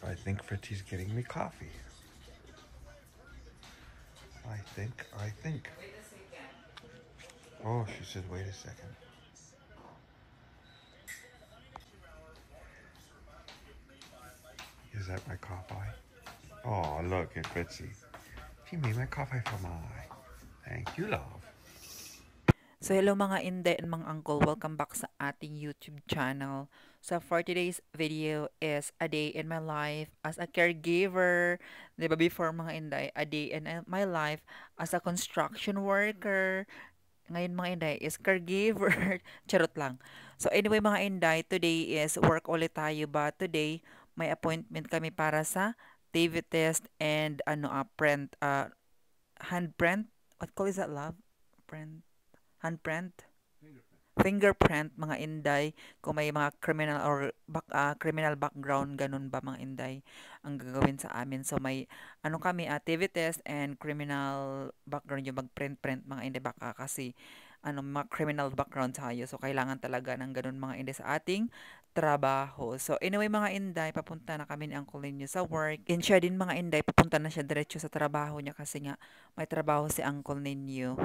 I think Fritzy's getting me coffee. I think. Oh, she said, wait a second. Is that my coffee? Oh, look at Fritzy. She made my coffee for me. Thank you, love. So hello mga Inday and mga Uncle, welcome back sa ating YouTube channel. So for today's video is a day in my life as a caregiver. Diba before mga Inday, a day in my life as a construction worker. Ngayon mga Inday is caregiver. Charot lang. So anyway mga Inday, today is work ulit tayo ba today may appointment kami para sa TB test and handprint. What call is that, love? Print. Handprint, fingerprint, mga Inday, kung may mga criminal or criminal background, ganun ba mga Inday, ang gagawin sa amin. So may kami, TV test and criminal background yung mag-print mga Inday, baka kasi mga criminal background tayo. So kailangan talaga ng ganun mga Inday sa ating trabaho. So anyway mga Inday, papunta na kami ni Uncle ninyo sa work. And siya din mga Inday, papunta na siya diretso sa trabaho niya kasi nga may trabaho si Uncle ninyo.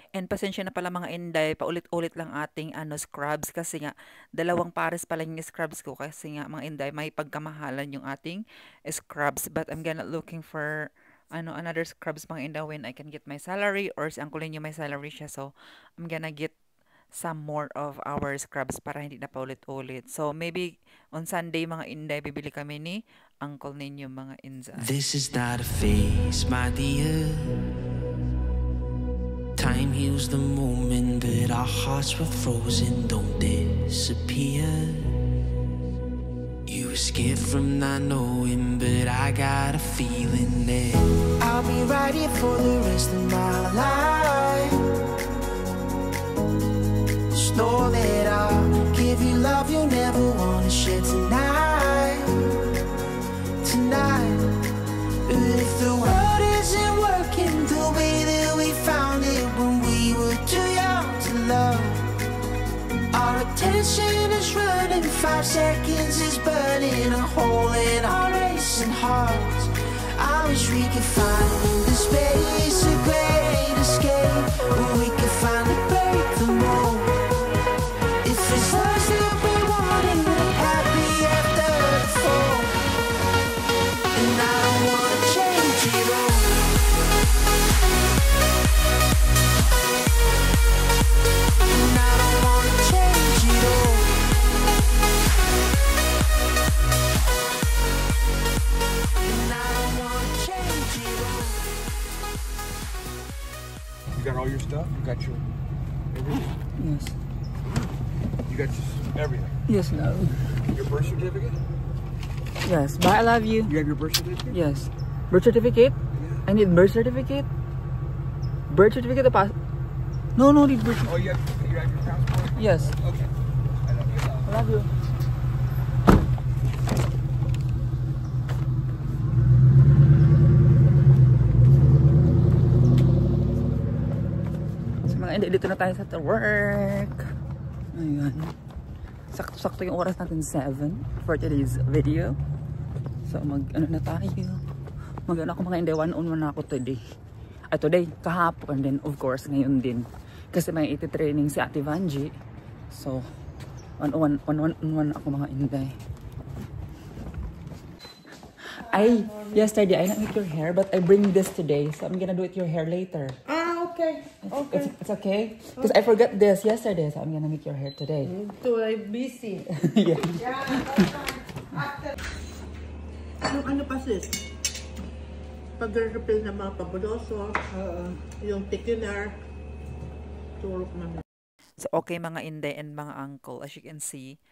And pasensya na pala mga Inday, paulit-ulit lang ating scrubs kasi nga dalawang pares pala yung scrubs ko kasi nga mga Inday may pagkamahalan yung ating scrubs, but I'm gonna looking for another scrubs mga Inday when I can get my salary or si Uncle ninyo may salary siya, so I'm gonna get some more of our scrubs para hindi na paulit-ulit. So maybe on Sunday mga Inday bibili kami ni Uncle ninyo mga Inday. This is not a phase, my dear. Time heals the moment, but our hearts were frozen, don't disappear. You were scared from not knowing, but I got a feeling that I'll be right here for the rest of my life. Just know that I'll give you love you'll never want to share tonight. But if the world isn't working the way that we found it when we were too young to love, our attention is running, 5 seconds is burning a hole in our racing hearts. I wish we could find the space, a great escape, where we could finally break the mold. If it's us that we wanted, happy after the fall. And I don't wanna change it all. And I don't wanna change it all. And I don't wanna change it all. You got all your stuff? You got your everything? Yes. You got everything? Yes, love. Your birth certificate? Yes. Bye, I love you. You have your birth certificate? Yes. Birth certificate? Yeah. I need birth certificate. Birth certificate to pass. No, need birth certificate. Oh, you have your passport? Yes. Okay. I love you. I love you. So mga hindi, dito na tayo sa work. Ayan. Sakto-sakto yung oras natin 7 for today's video. So na tayo. Ako mga hindi, 1-on-1 na ako today. Today, kahapon, and then of course ngayon din. Kasi may iti-training si Ate Vanji. So, 1-on-1 ako mga Inday. Yesterday I didn't make your hair, but I bring this today. So I'm gonna do it your hair later. Okay. It's okay? Because I forgot this yesterday, so I'm gonna make your hair today. So I'm busy. Yeah. After. Ano pa sis? Pag-refill ng mga pabuloso, yung thickener, turok namin. So, okay mga Inday and mga Uncle, as you can see,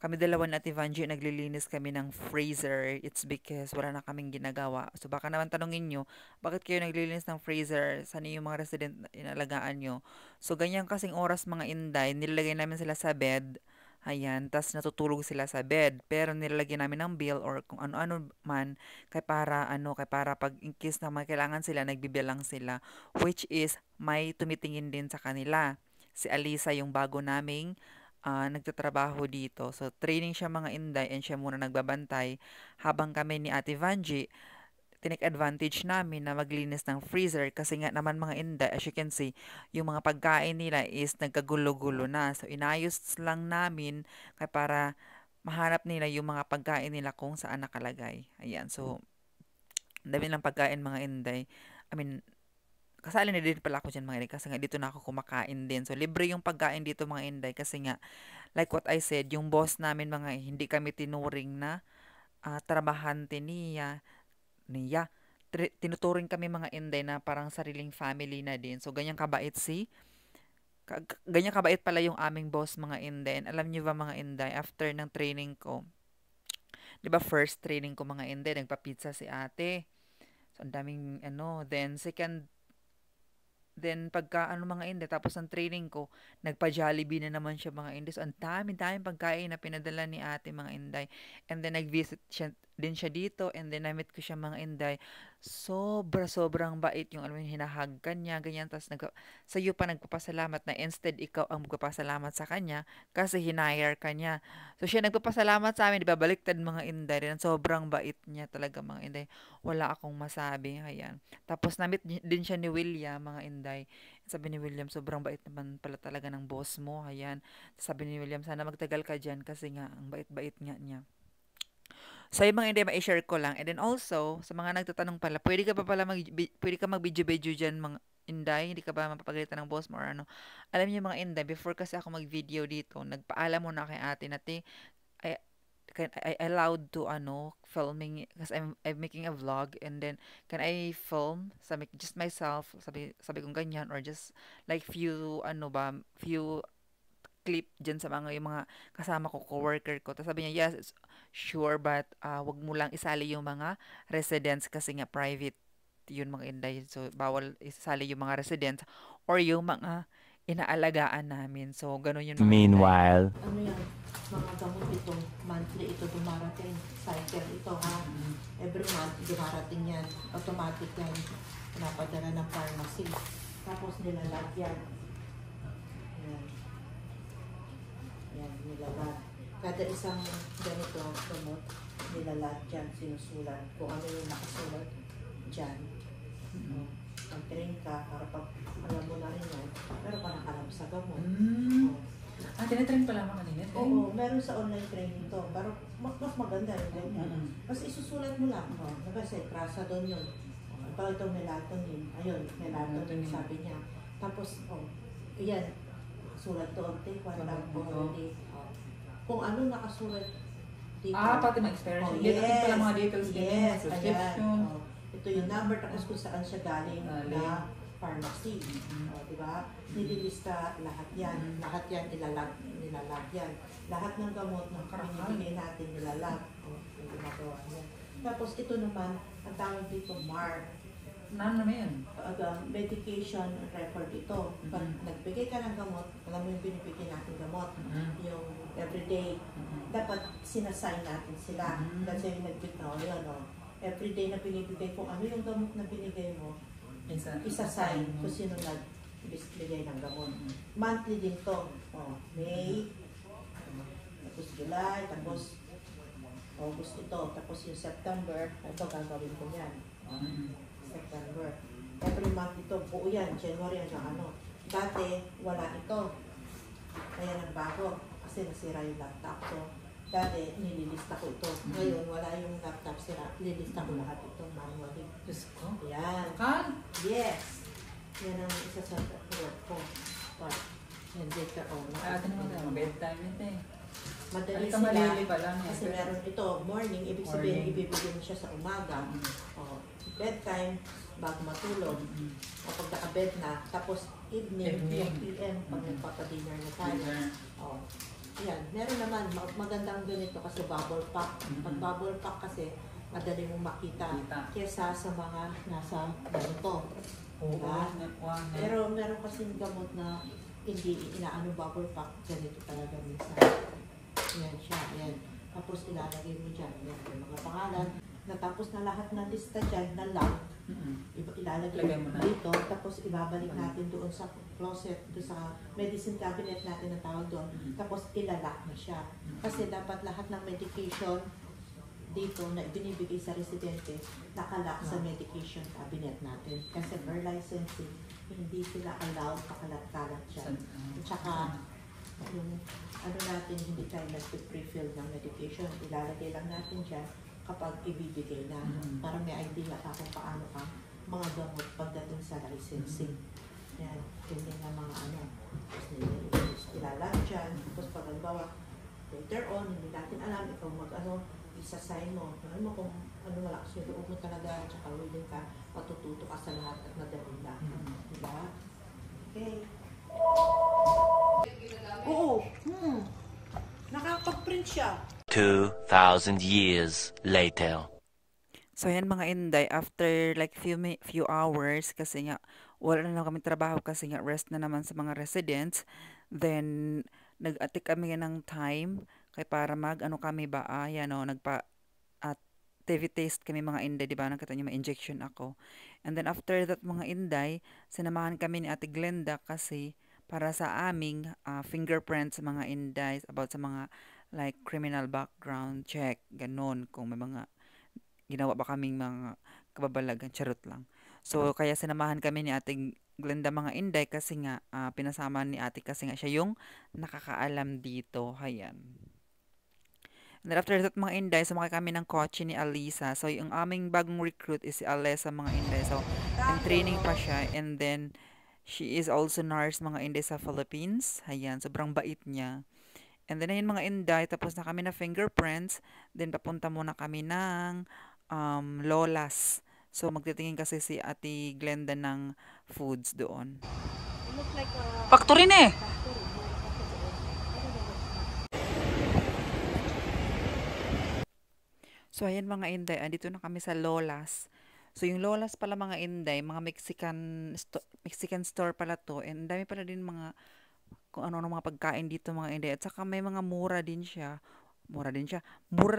kami dalawa na Ate Vanji, naglilinis kami ng freezer. It's because wala na kaming ginagawa. So, baka naman tanongin nyo, bakit kayo naglilinis ng freezer? Saan yung mga resident na inalagaan nyo? So, ganyan kasing oras mga Inday, nilagay namin sila sa bed. Ayan, tas natutulog sila sa bed. Pero nilalagyan namin ng bill or kung ano-ano man, kay para pag in case na may kailangan sila, nagbibilang sila. Which is, may tumitingin din sa kanila. Si Alisa, yung bago naming nagtatrabaho dito. So, training siya mga Inday and siya muna nagbabantay habang kami ni Ate Vanji tinake advantage namin na maglinis ng freezer kasi nga naman mga Inday, as you can see, yung mga pagkain nila is nagkagulo-gulo na. So, inayos lang namin kaya para mahanap nila yung mga pagkain nila kung saan nakalagay. Ayan, so, ang dami lang pagkain mga Inday. I mean, kasali na din pala ako dyan mga Inday kasi nga dito na ako kumakain din. So, libre yung pagkain dito mga Inday kasi nga, like what I said, yung boss namin mga hindi kami tinuring na trabahante niya. Tinuturing kami mga Inday na parang sariling family na din. So, ganyan kabait ganyan kabait pala yung aming boss mga Inday. And alam niyo ba mga Inday, after ng training ko, di ba first training ko mga Inday, nagpa-pizza si ate. So, ang daming then pagka mga Inday, tapos ng training ko, nagpa-Jollibee na naman siya mga Inday. So, ang daming pagkain na pinadala ni ate mga Inday. And then nag-visit din siya dito and then na-meet ko siya mga Inday. Sobrang bait yung alam mo hinahag kanya, ganyan. Tapos sa iyo pa nagpapasalamat na instead ikaw ang magpapasalamat sa kanya kasi hinire kanya. So siya nagpapasalamat sa amin, di ba? Baliktad mga Inday. And sobrang bait niya talaga mga Inday. Wala akong masabi. Ayan. Tapos na-meet din siya ni William mga Inday. Sabi ni William, sobrang bait naman pala talaga ng boss mo. Ayan. Sabi ni William, sana magtagal ka dyan kasi nga, ang bait-bait nga niya. So, yung mga Inday, ma-share ko lang. And then also, sa mga nagtatanong pala, pwede ka mag-video-video dyan, mga Inday? Hindi ka ba mapapagalitan ng boss mo or ano? Alam niyo mga Inday, before kasi ako mag-video dito, nagpaalam muna kay ate na, I allowed to, filming, kasi I'm making a vlog, and then, can I film, just myself, sabi kong ganyan, or just, like, few clip dyan sa yung mga kasama ko, co-worker ko. Tapos sabi niya, yes, sure, but wag mo lang isali yung mga residents kasi nga private yun mga Inday. So, bawal isali yung mga residents or yung mga inaalagaan namin. So, ganun yun mga Meanwhile, Ano yan? Mga gamot ito, monthly ito dumarating. Cycle ito ha. Every month dumarating yan. Automatic yan. Pinapadala ng pharmacy. Tapos nilalag yan. Yan. Yan, nilalag. Kada isang ganito gamot, nilalag dyan, sinusulat. Kung ano yung nakasulat dyan. Pag-train ka, para pag alam mo na rin yan, meron ka nang alam sa gamot. Tinatrain pala mo kanina? Oo, meron sa online training to. Pero mas maganda yung ganyan. Kasi isusulat mo lang. Kasi trazodone yun. Ito melatonin. Ayun, melatonin sabi niya. Tapos, yan. Sulat doon. Take one lang po. Kung ano nakasulat dito. Pati mga experience. Yes. Pala mga details din. Yes, Subscription. Ito yung number. Tapos kung saan siya galing na pharmacy. Diba? Nililista lahat yan. Lahat yan nilalag yan. Lahat ng gamot ng binibigay natin nilalag. Yung ginagawa niya. Tapos ito naman, ang tawag dito, MAR. Ano naman yan? Medication record ito. Pag nagbigay ka ng gamot, alam mo yung binibigay natin gamot, yung everyday, dapat sinasign natin sila. Kasi yung nagbitaw yun, everyday na binibigay ko, ano yung gamot na binigay mo, isa-sign kung sino nagbigay ng gamot. Monthly din to. May, tapos July, tapos August ito, tapos yung September, ito gagawin ko yan. September. Every month ito, buo yan, January hanggang ano. Dati, wala ito. Kaya nagbago, kasi nasira yung laptop. So, dati, nililista ko ito. Ngayon, wala yung laptop sira. Nililista ko lahat ito manually. Diyos ko. Yan. Kan? Yes. Yan ang isa sa work ko. But, yan later on. Ate naman tayo, bedtime ito eh. Madali Ka sila. malili pa lang. Kasi meron ito, morning, ibig sabihin, ibibigay mo siya sa umaga. Bedtime, bago matulog. Kapag naka-bed na, tapos evening, yung PM, pag nagpapadinner na tayo. Yan, meron naman, magandang ganito kasi bubble pack. Pag bubble pack kasi, madali mong makita kesa sa mga nasa ganito. Pero meron kasi gamot na hindi inaano bubble pack, ganito talaga minsan. Yan siya, yan. Tapos ilalagay mo dyan, yan, yung mga pangalan. Natapos na lahat ng lista dyan, na lab. Ilalagay mo dito, tapos ibabalik natin doon sa closet, doon sa medicine cabinet natin na tawag doon. Tapos ilalock na siya. Kasi dapat lahat ng medication dito na binibigay sa residente, nakalock sa medication cabinet natin. Kasi per licensing, hindi sila allowed pakalat-kalat siya. At saka, yung ano natin, hindi tayo nag-prefill ng medication. Ilalagay lang natin dyan kapag ibibigay na. Para may idea ka kung paano ka mga gamot pagdating sa licensing. Yan, ganyan na mga ano. Tapos ilalagay dyan. Tapos pag halimbawa, later on, hindi natin alam, ikaw mag-ano, isa-sign mo. Alam mo kung ano malakas yung loob mo talaga, tsaka willing ka, matututo ka sa lahat at madali na. Diba? Okay. Oo. Nakakapag-print siya. 2,000 years later. So yan mga inday, after like few hours, kasi nga wala na kami trabaho kasi nga rest na naman sa mga residents, then nag-atik kami ng time kay para ano kami ba, yan o, TV test kami mga inday, di ba? Nakita niyo may injection ako. And then after that mga inday, sinamahan kami ni Ate Glenda kasi para sa aming fingerprints mga inday about sa mga like criminal background check, ganun, kung may mga ginawa ba kaming mga kababalagan, charot lang. So kaya sinamahan kami ni Ate Glenda mga inday kasi nga pinasama ni ate kasi nga siya yung nakakaalam dito. Hayan. And then after that mga inday, sumakay kami ng kotse ni Alisa. So yung aming bagong recruit is si Alisa mga inday. So in training pa siya, and then she is also nurse mga inday sa Philippines. Hayan, sobrang bait niya. And then ayun mga inday, tapos na kami na fingerprints. Then papunta muna kami ng Lolas. So magtitingin kasi si Ate Glenda ng foods doon. Factory na eh. So ayan mga inday, andito na kami sa Lolas. So yung Lolas pala mga inday, mga Mexican store pala to. And dami pala din mga kung ano mga pagkain dito mga inday. At saka may mga mura din siya. Mura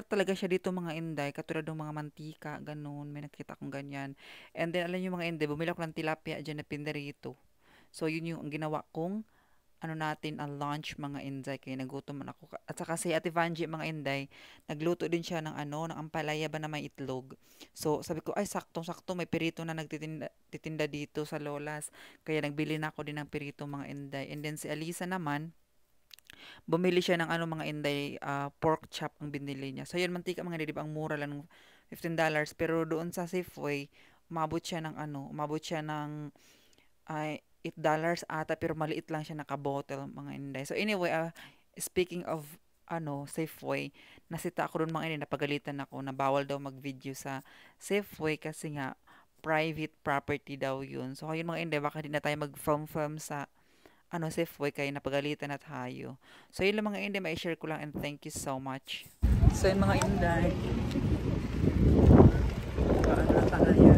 talaga siya dito mga inday. Katulad ng mga mantika, ganun. May nakita akong ganyan. And then alam nyo mga inday, bumili ako ng tilapia dyan na pinderito. So yun yung ginawa kong ang lunch mga inday, kaya nagutom man ako. At saka si Ate Vanji mga inday, nagluto din siya ng ng ampalaya ba na may itlog. So sabi ko, ay saktong-sakto, may pirito na nagtitinda dito sa Lolas. Kaya nagbili na ako din ng pirito mga inday. And then si Alisa naman, bumili siya ng mga inday, pork chop ang binili niya. So yun, mantika mga inday, diba, ang mura lang ng $15. Pero doon sa Safeway, umabot siya ng $8 ata, pero maliit lang siya naka-bottle mga inday. So anyway, speaking of Safeway, nasita ako doon mga inday, napagalitan ako na bawal daw mag-video sa Safeway kasi nga private property daw yun. So ayun mga inday, baka di na tayo mag-film sa Safeway, kaya napagalitan na tayo. So yun lang mga inday, ma-share ko lang, and thank you so much. So yung mga inday, paano na tayo?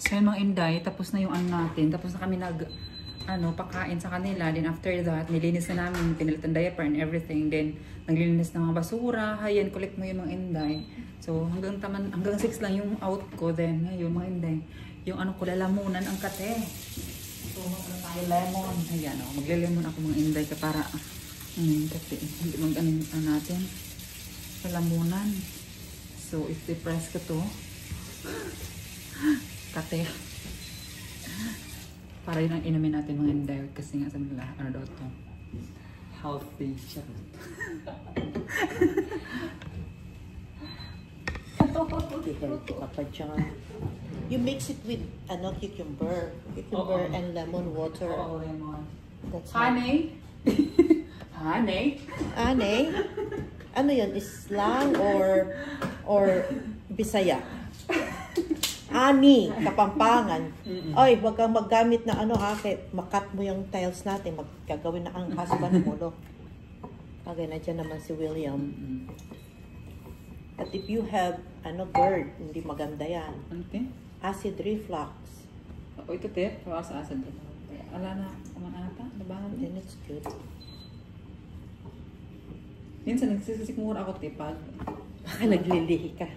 So yung mga inday, tapos na yung natin. Tapos na kami pakain sa kanila. Then after that, nilinis na namin, pinalitan diaper and everything. Then naglilinis ng mga basura. Hayan, collect mo yung mga inday. So hanggang 6 lang yung out ko. Then ngayon mga inday, yung ko lalamunan ang kate. So tayo lemon. Ayan magle-lemon ako mga inday para kate. Hindi natin lalamunan. So i-press ko to. Kate. Para yun ang inumin natin mga inday. Kasi nga sa nila, daw to? Healthy siya. You mix it with cucumber and lemon water. Oo, lemon. That's Honey? Honey? Honey? Ano yun? Islang or Bisaya? Ani, Kapampangan. Oy, wag kang maggamit ng makat mo yung tiles natin, magkagawin na ang husband mo, no? Okay, nandiyan naman si William. At if you have, GERD, hindi maganda yan. Okay. Acid reflux. Ito te, para sa acid reflux. Ala na, kumanata, labahan. Then it's good. Minsan nagsisikmura ako tipag. Baka naglilihi ka.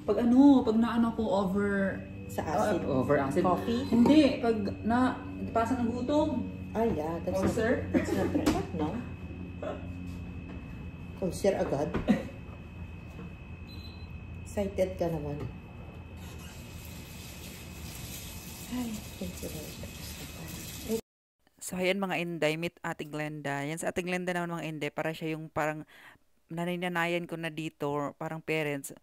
Pag naano ko over Sa acid. over acid. Coffee? Hindi, pag pasan ng gutom. Ah, yeah. That's Ulcer? That's not right, no? Ulcer agad. Excited ka naman. Ay, thank you, Lord. So, ayan mga Inday, meet Ate Glenda. Yan sa Ate Glenda naman mga Inday, para siya yung parang naninanayan ko na dito, parang parents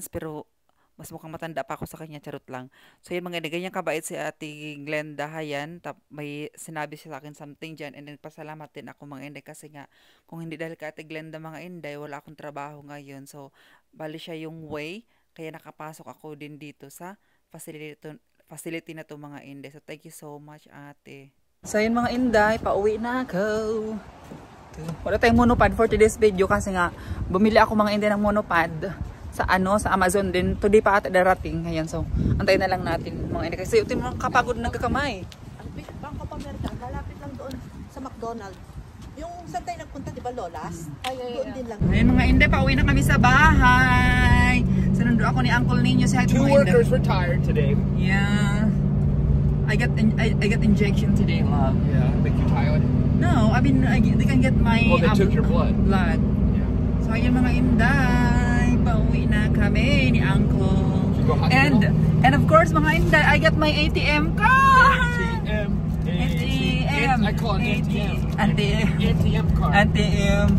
pero mas mukhang matanda pa ako sa kanya, charot lang. So, yan mga Inday, ganyan kabait si Ate Glenda, hayan, may sinabi siya sa akin something dyan, and then pasalamat din ako mga Inday, kasi nga, kung hindi dahil ka Ate Glenda mga Inday, wala akong trabaho ngayon. So, bali siya yung way, kaya nakapasok ako din dito sa facility na to mga Inday. So, thank you so much, Ate. So yun mga Inday, pauwi na ako. Wala tayong monopod for today's video kasi nga bumili ako mga Inday ng monopod sa sa Amazon din. Today pa ata darating. Ayan, so antayin na lang natin mga Inday kasi ito yung mga kapagod nagkakamay. Ang Bank of America, malapit lang doon sa McDonald's. Yung saan tayo nagpunta, di ba, Lolas? Doon din lang. Ayun mga Inday, pauwi na kami sa bahay. Sinundo ako ni Uncle Ninyo sa Two workers retired today. Yeah. I got injection today, love. Yeah, make you tired. No, I mean they can get my Oh, they took your blood. Blood. Yeah. So ayun mga Inday, pauwi na kami ni Uncle. Did you go hospital? And of course mga Inday, I got my ATM card. ATM. ATM. I call it ATM. ATM card. ATM.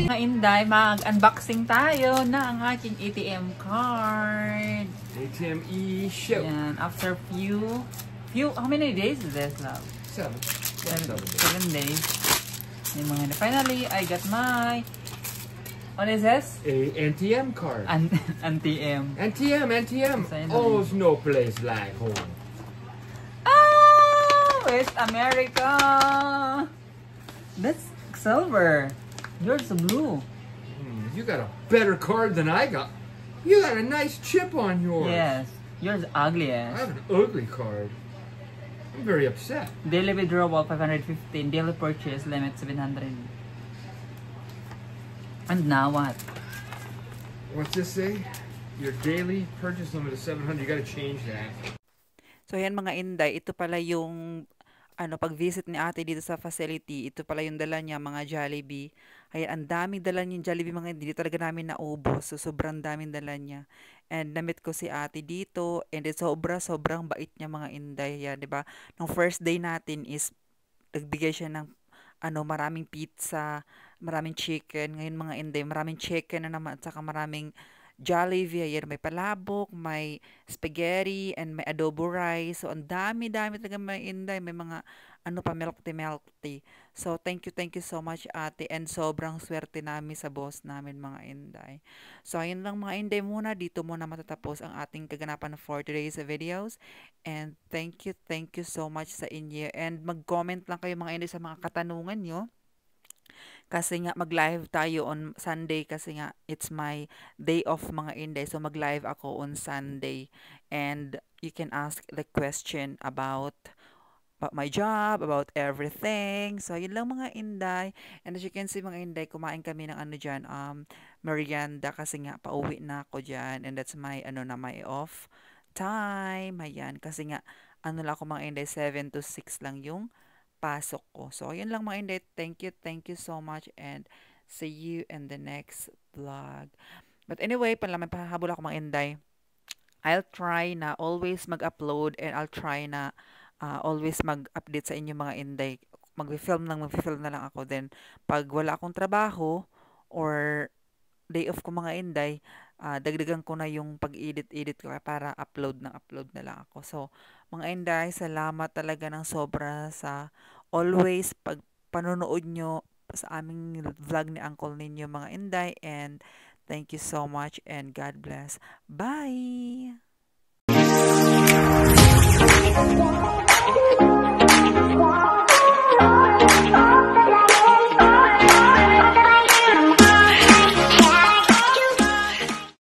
Mga Inday, mag-unboxing tayo na ang aking ATM card. ATM e-show. Yan, after how many days is this, love? 7 days. Yung mga finally, I got my, what is this? A NTM card. NTM. NTM. Oh, there's no place like home. Oh, West America. That's silver. Yours is blue. You got a better card than I got. You got a nice chip on yours. Yes. Yours ugly I as. have an ugly card. I'm very upset. Daily withdrawal 515. Daily purchase limit 700. And now what? What's this say? Your daily purchase limit is 700. You got to change that. So, yan mga Inday, ito pala yung pag-visit ni ate dito sa facility, ito pala yung dala niya, mga Jollibee. Ay, ang daming dala niya Jollibee mga hindi talaga namin naubos. So, sobrang daming dala niya. And namit ko si ate dito, and sobrang bait niya mga Inday. Yan, 'di ba? Nung first day natin is nagbigay siya ng maraming pizza, maraming chicken. Ngayon mga Inday, maraming chicken na naman at saka maraming Jollibee. Ayan, may palabok, may spaghetti, and may adobo rice. So, ang dami-dami talaga mga Inday. May mga melty. So, thank you so much ate. And sobrang swerte namin sa boss namin mga Inday. So, ayun lang mga Inday muna. Dito muna matatapos ang ating kaganapan for today's videos. And thank you so much sa inyo. And mag-comment lang kayo mga Inday sa mga katanungan nyo. Kasi nga mag-live tayo on Sunday kasi nga it's my day off mga Inday. So mag-live ako on Sunday and you can ask the question about my job, about everything. So yun lang mga Inday. And as you can see mga Inday, kumain kami ng dyan, merienda kasi nga pauwi na ako dyan. And that's my my off time. Ayan, kasi nga lang ako mga Inday, 7 to 6 lang yung pasok ko. So, yun lang mga Inday. Thank you so much and see you in the next vlog. But anyway, pahabol ako mga Inday. I'll try na always mag-upload and I'll try na always mag-update sa inyo mga Inday. Mag-film na lang ako. Then, pag wala akong trabaho or day off ko mga Inday, dagdagan ko na yung pag-edit ko para upload na lang ako. So, mga Inday, salamat talaga ng sobra sa always panonood nyo sa aming vlog ni Uncle ninyo mga Inday. And thank you so much and God bless. Bye!